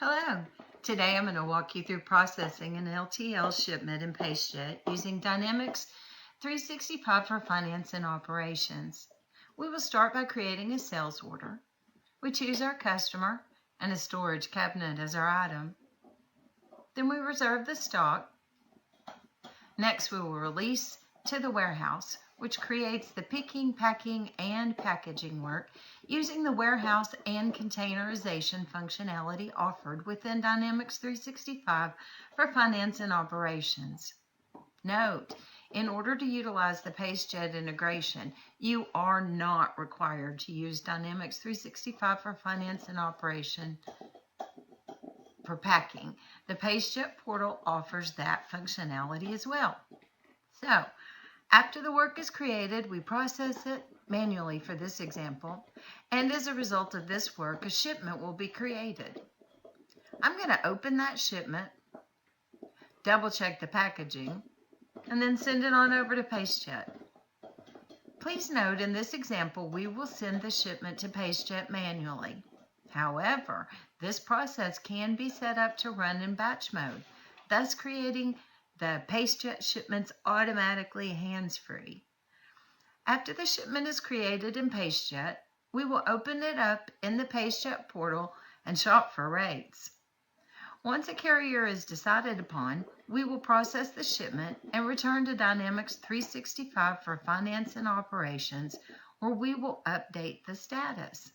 Hello. Today I'm going to walk you through processing an LTL shipment in Pacejet using Dynamics 365 for finance and operations. We will start by creating a sales order. We choose our customer and a storage cabinet as our item. Then we reserve the stock. Next, we will release to the warehouse, which creates the picking, packing, and packaging work using the warehouse and containerization functionality offered within Dynamics 365 for finance and operations. Note, in order to utilize the Pacejet integration, you are not required to use Dynamics 365 for finance and operation for packing. The Pacejet portal offers that functionality as well. So, after the work is created, we process it manually for this example, and as a result of this work, a shipment will be created. I'm going to open that shipment, double check the packaging, and then send it on over to Pacejet. Please note, in this example, we will send the shipment to Pacejet manually. However, this process can be set up to run in batch mode, thus creating the Pacejet shipments automatically hands-free. After the shipment is created in Pacejet, we will open it up in the Pacejet portal and shop for rates. Once a carrier is decided upon, we will process the shipment and return to Dynamics 365 for finance and operations, where we will update the status.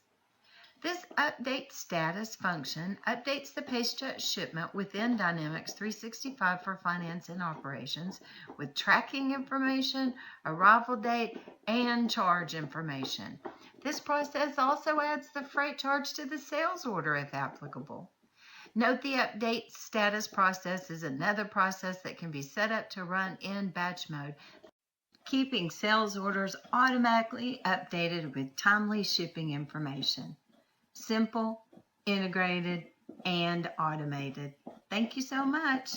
This update status function updates the Pacejet shipment within Dynamics 365 for finance and operations with tracking information, arrival date, and charge information. This process also adds the freight charge to the sales order if applicable. Note the update status process is another process that can be set up to run in batch mode, keeping sales orders automatically updated with timely shipping information. Simple, integrated, and automated. Thank you so much.